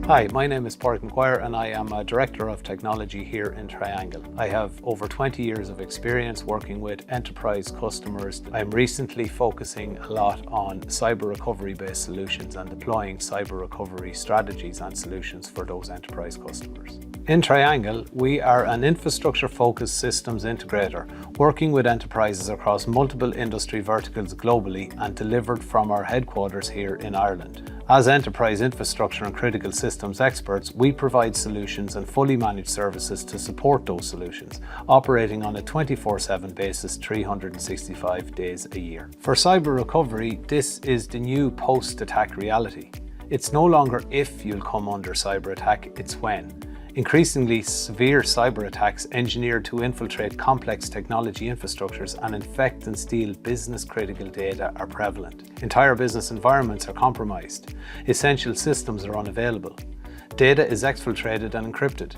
Hi, my name is Padhraic Maguire and I am a Director of Technology here in Triangle. I have over 20 years of experience working with enterprise customers. I'm recently focusing a lot on cyber recovery based solutions and deploying cyber recovery strategies and solutions for those enterprise customers. In Triangle, we are an infrastructure-focused systems integrator, working with enterprises across multiple industry verticals globally and delivered from our headquarters here in Ireland. As enterprise infrastructure and critical systems experts, we provide solutions and fully managed services to support those solutions, operating on a 24/7 basis, 365 days a year. For cyber recovery, this is the new post-attack reality. It's no longer if you'll come under cyber attack, it's when. Increasingly severe cyber attacks engineered to infiltrate complex technology infrastructures and infect and steal business-critical data are prevalent. Entire business environments are compromised. Essential systems are unavailable. Data is exfiltrated and encrypted.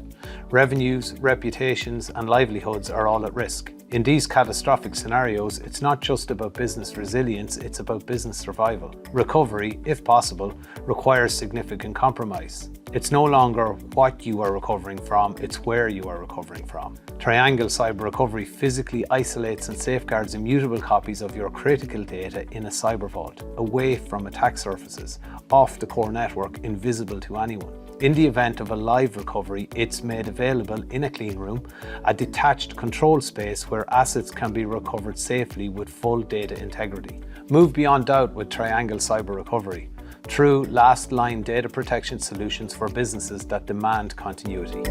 Revenues, reputations, and livelihoods are all at risk. In these catastrophic scenarios, it's not just about business resilience, it's about business survival. Recovery, if possible, requires significant compromise. It's no longer what you are recovering from, it's where you are recovering from. Triangle Cyber Recovery physically isolates and safeguards immutable copies of your critical data in a cyber vault, away from attack surfaces, off the core network, invisible to anyone. In the event of a live recovery, it's made available in a clean room, a detached control space where assets can be recovered safely with full data integrity. Move beyond doubt with Triangle Cyber Recovery. True last-line data protection solutions for businesses that demand continuity.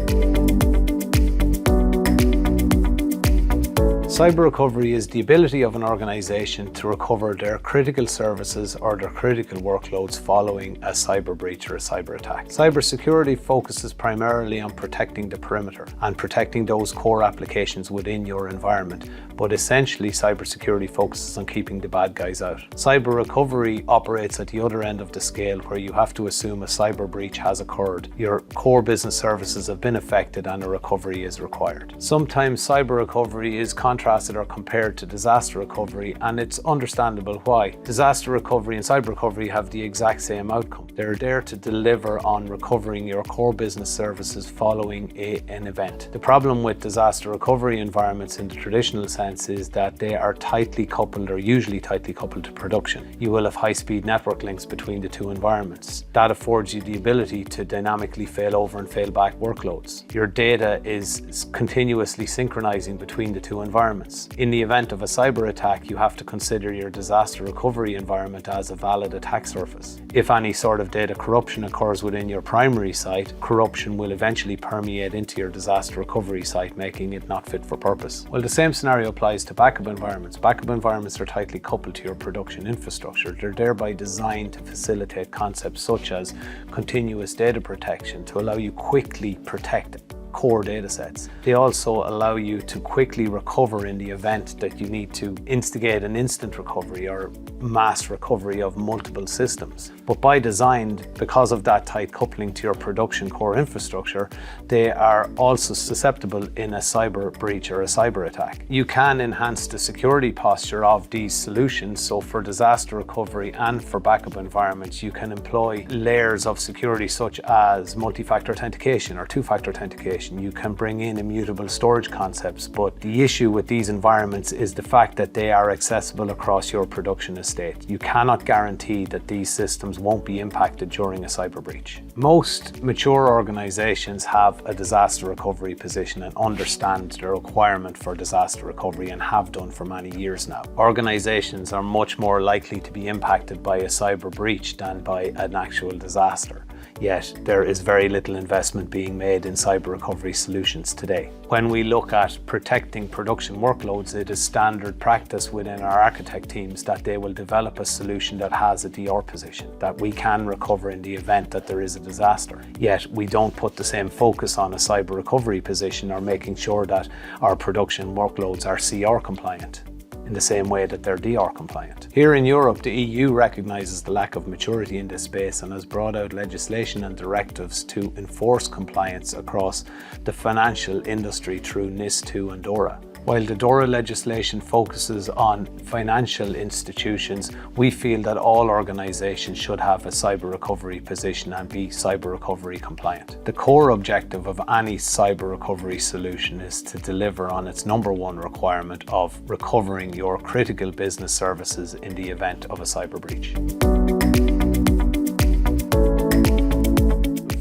Cyber recovery is the ability of an organization to recover their critical services or their critical workloads following a cyber breach or a cyber attack. Cybersecurity focuses primarily on protecting the perimeter and protecting those core applications within your environment, but essentially cybersecurity focuses on keeping the bad guys out. Cyber recovery operates at the other end of the scale, where you have to assume a cyber breach has occurred, your core business services have been affected, and a recovery is required. Sometimes cyber recovery is contrasted or compared to disaster recovery, and it's understandable why. Disaster recovery and cyber recovery have the exact same outcome. They're there to deliver on recovering your core business services following an event. The problem with disaster recovery environments in the traditional sense is that they are tightly coupled, or usually tightly coupled, to production. You will have high-speed network links between the two environments. That affords you the ability to dynamically fail over and fail back workloads. Your data is continuously synchronizing between the two environments. In the event of a cyber attack, you have to consider your disaster recovery environment as a valid attack surface. If any sort of data corruption occurs within your primary site, corruption will eventually permeate into your disaster recovery site, making it not fit for purpose. Well, the same scenario applies to backup environments. Backup environments are tightly coupled to your production infrastructure. They're thereby designed to facilitate concepts such as continuous data protection to allow you quickly protect core data sets. They also allow you to quickly recover in the event that you need to instigate an instant recovery or mass recovery of multiple systems. But by design, because of that tight coupling to your production core infrastructure, they are also susceptible in a cyber breach or a cyber attack. You can enhance the security posture of these solutions. So for disaster recovery and for backup environments, you can employ layers of security such as multi-factor authentication or two-factor authentication. You can bring in immutable storage concepts, but the issue with these environments is the fact that they are accessible across your production estate. You cannot guarantee that these systems won't be impacted during a cyber breach. Most mature organizations have a disaster recovery position and understand the requirement for disaster recovery and have done for many years now. Organizations are much more likely to be impacted by a cyber breach than by an actual disaster. Yet there is very little investment being made in cyber recovery solutions today. When we look at protecting production workloads, it is standard practice within our architect teams that they will develop a solution that has a DR position, that we can recover in the event that there is a disaster. Yet we don't put the same focus on a cyber recovery position or making sure that our production workloads are CR compliant in the same way that they're DR compliant. Here in Europe, the EU recognises the lack of maturity in this space and has brought out legislation and directives to enforce compliance across the financial industry through NIS2 and DORA. While the DORA legislation focuses on financial institutions, we feel that all organisations should have a cyber recovery position and be cyber recovery compliant. The core objective of any cyber recovery solution is to deliver on its number one requirement of recovering your critical business services in the event of a cyber breach.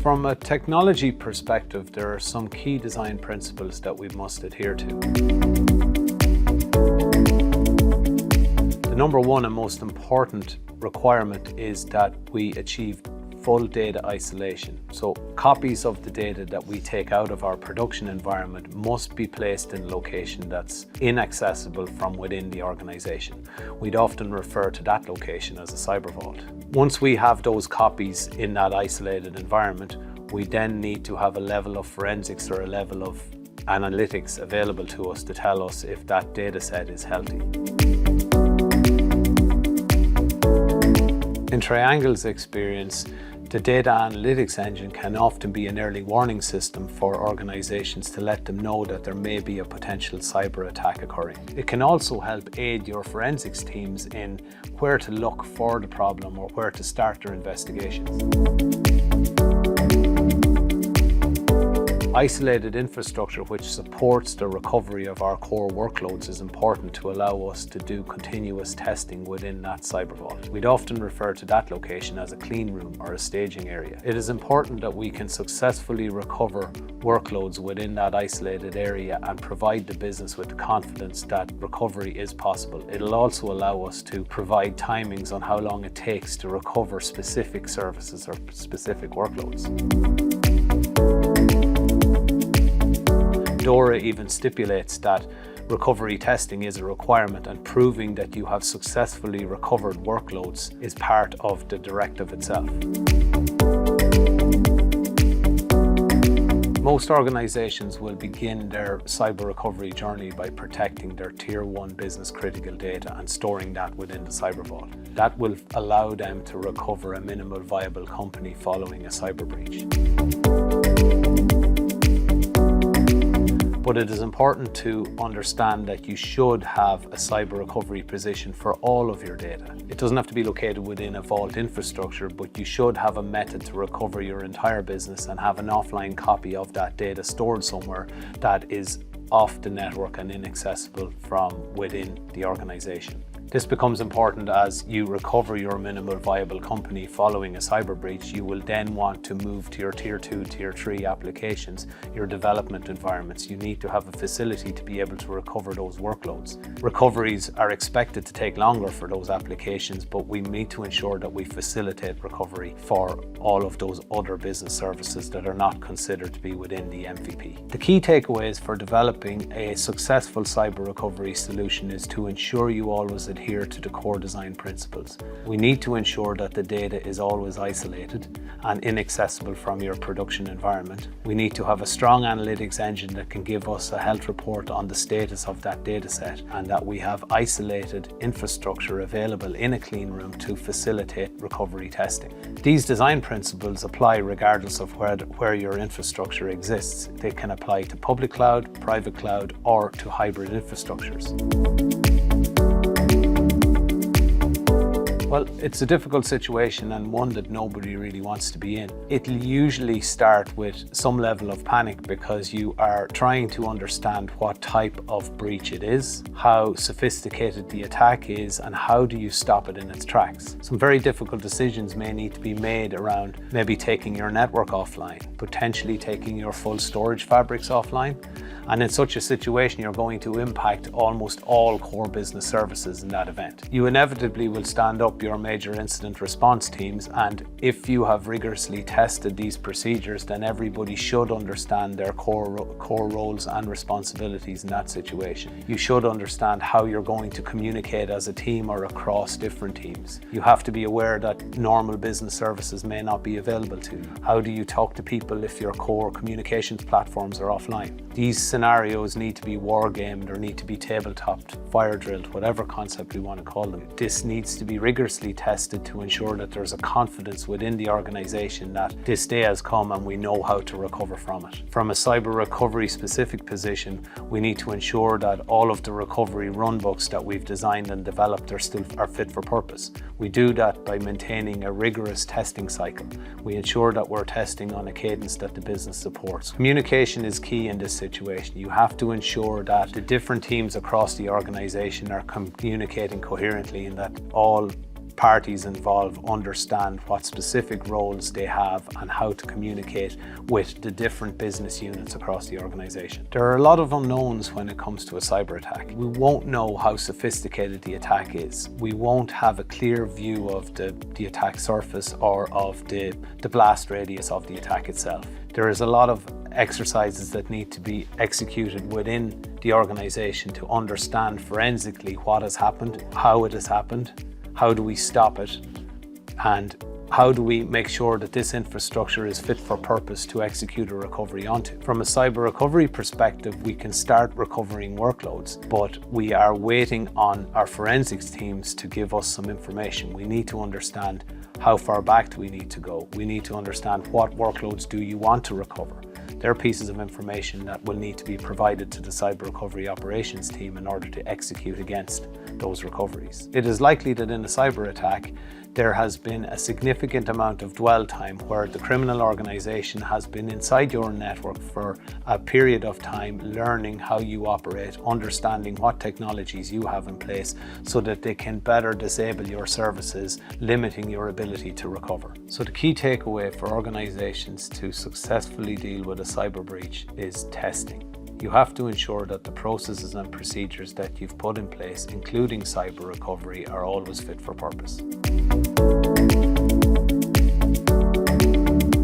From a technology perspective, there are some key design principles that we must adhere to. The number one and most important requirement is that we achieve full data isolation. So copies of the data that we take out of our production environment must be placed in a location that's inaccessible from within the organization. We'd often refer to that location as a cyber vault. Once we have those copies in that isolated environment, we then need to have a level of forensics or a level of analytics available to us to tell us if that data set is healthy. In Triangle's experience, the data analytics engine can often be an early warning system for organizations to let them know that there may be a potential cyber attack occurring. It can also help aid your forensics teams in where to look for the problem or where to start their investigations. Isolated infrastructure which supports the recovery of our core workloads is important to allow us to do continuous testing within that cyber vault. We'd often refer to that location as a clean room or a staging area. It is important that we can successfully recover workloads within that isolated area and provide the business with the confidence that recovery is possible. It'll also allow us to provide timings on how long it takes to recover specific services or specific workloads. DORA even stipulates that recovery testing is a requirement, and proving that you have successfully recovered workloads is part of the directive itself. Most organizations will begin their cyber recovery journey by protecting their Tier 1 business critical data and storing that within the cyber vault. That will allow them to recover a minimal viable company following a cyber breach. But it is important to understand that you should have a cyber recovery position for all of your data. It doesn't have to be located within a vault infrastructure, but you should have a method to recover your entire business and have an offline copy of that data stored somewhere that is off the network and inaccessible from within the organization. This becomes important as you recover your minimal viable company following a cyber breach. You will then want to move to your Tier 2, Tier 3 applications, your development environments. You need to have a facility to be able to recover those workloads. Recoveries are expected to take longer for those applications, but we need to ensure that we facilitate recovery for all of those other business services that are not considered to be within the MVP. The key takeaways for developing a successful cyber recovery solution is to ensure you always adhere to the core design principles. We need to ensure that the data is always isolated and inaccessible from your production environment. We need to have a strong analytics engine that can give us a health report on the status of that data set, and that we have isolated infrastructure available in a clean room to facilitate recovery testing. These design principles apply regardless of where your infrastructure exists. They can apply to public cloud, private cloud, or to hybrid infrastructures. Well, it's a difficult situation and one that nobody really wants to be in. It'll usually start with some level of panic because you are trying to understand what type of breach it is, how sophisticated the attack is, and how do you stop it in its tracks. Some very difficult decisions may need to be made around maybe taking your network offline, potentially taking your full storage fabrics offline. And in such a situation, you're going to impact almost all core business services in that event. You inevitably will stand up your major incident response teams, and if you have rigorously tested these procedures, then everybody should understand their core roles and responsibilities in that situation. You should understand how you're going to communicate as a team or across different teams. You have to be aware that normal business services may not be available to you. How do you talk to people if your core communications platforms are offline? These scenarios need to be war gamed or need to be tabletopped, fire drilled, whatever concept we want to call them. This needs to be rigorously tested to ensure that there's a confidence within the organization that this day has come and we know how to recover from it. From a cyber recovery specific position, we need to ensure that all of the recovery runbooks that we've designed and developed are fit for purpose. We do that by maintaining a rigorous testing cycle. We ensure that we're testing on a cadence that the business supports. Communication is key in this situation. You have to ensure that the different teams across the organization are communicating coherently and that all parties involved understand what specific roles they have and how to communicate with the different business units across the organization. There are a lot of unknowns when it comes to a cyber attack. We won't know how sophisticated the attack is. We won't have a clear view of the attack surface or of the blast radius of the attack itself. There is a lot of exercises that need to be executed within the organization to understand forensically what has happened, how it has happened, how do we stop it, and how do we make sure that this infrastructure is fit for purpose to execute a recovery onto. From a cyber recovery perspective, we can start recovering workloads, but we are waiting on our forensics teams to give us some information. We need to understand how far back do we need to go. We need to understand what workloads do you want to recover. There are pieces of information that will need to be provided to the cyber recovery operations team in order to execute against those recoveries. It is likely that in a cyber attack, there has been a significant amount of dwell time where the criminal organization has been inside your network for a period of time, learning how you operate, understanding what technologies you have in place so that they can better disable your services, limiting your ability to recover. So the key takeaway for organizations to successfully deal with a cyber breach is testing. You have to ensure that the processes and procedures that you've put in place, including cyber recovery, are always fit for purpose.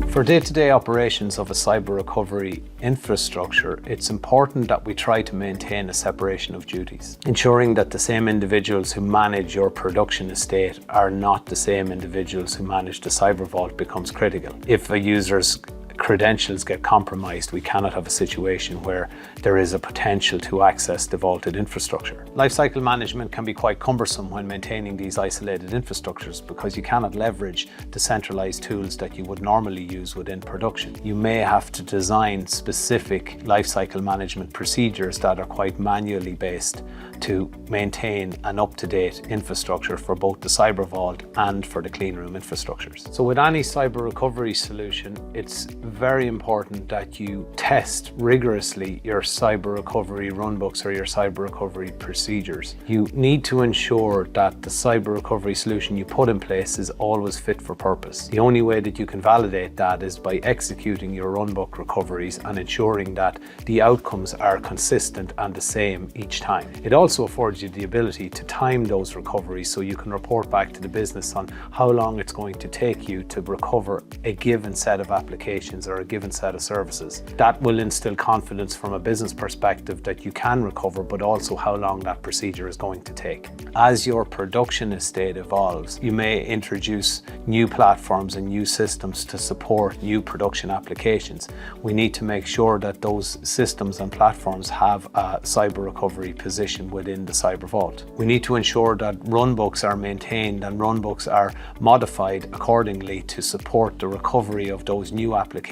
For day-to-day operations of a cyber recovery infrastructure, it's important that we try to maintain a separation of duties, ensuring that the same individuals who manage your production estate are not the same individuals who manage the cyber vault becomes critical. If a user's credentials get compromised, we cannot have a situation where there is a potential to access the vaulted infrastructure. Lifecycle management can be quite cumbersome when maintaining these isolated infrastructures because you cannot leverage the centralized tools that you would normally use within production. You may have to design specific lifecycle management procedures that are quite manually based to maintain an up-to-date infrastructure for both the cyber vault and for the clean room infrastructures. So with any cyber recovery solution, it's very important that you test rigorously your cyber recovery runbooks or your cyber recovery procedures. You need to ensure that the cyber recovery solution you put in place is always fit for purpose. The only way that you can validate that is by executing your runbook recoveries and ensuring that the outcomes are consistent and the same each time. It also affords you the ability to time those recoveries so you can report back to the business on how long it's going to take you to recover a given set of applications or a given set of services. That will instill confidence from a business perspective that you can recover, but also how long that procedure is going to take. As your production estate evolves, you may introduce new platforms and new systems to support new production applications. We need to make sure that those systems and platforms have a cyber recovery position within the cyber vault. We need to ensure that runbooks are maintained and runbooks are modified accordingly to support the recovery of those new applications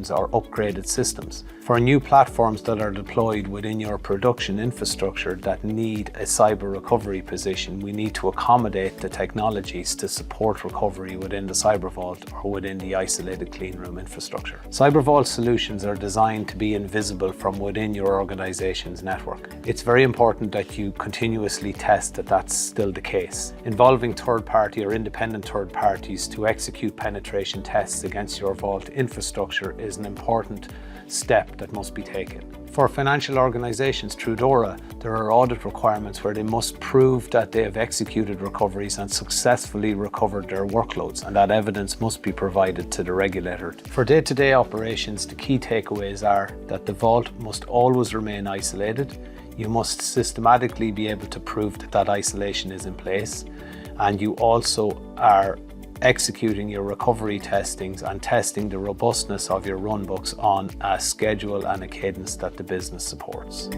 or upgraded systems. For new platforms that are deployed within your production infrastructure that need a cyber recovery position, we need to accommodate the technologies to support recovery within the cyber vault or within the isolated clean room infrastructure. Cyber vault solutions are designed to be invisible from within your organization's network. It's very important that you continuously test that that's still the case. Involving third-party or independent third parties to execute penetration tests against your vault infrastructure is an important step that must be taken. For financial organizations through DORA, there are audit requirements where they must prove that they have executed recoveries and successfully recovered their workloads, and that evidence must be provided to the regulator. For day-to-day operations, the key takeaways are that the vault must always remain isolated. You must systematically be able to prove that that isolation is in place, and you also are executing your recovery testings and testing the robustness of your runbooks on a schedule and a cadence that the business supports.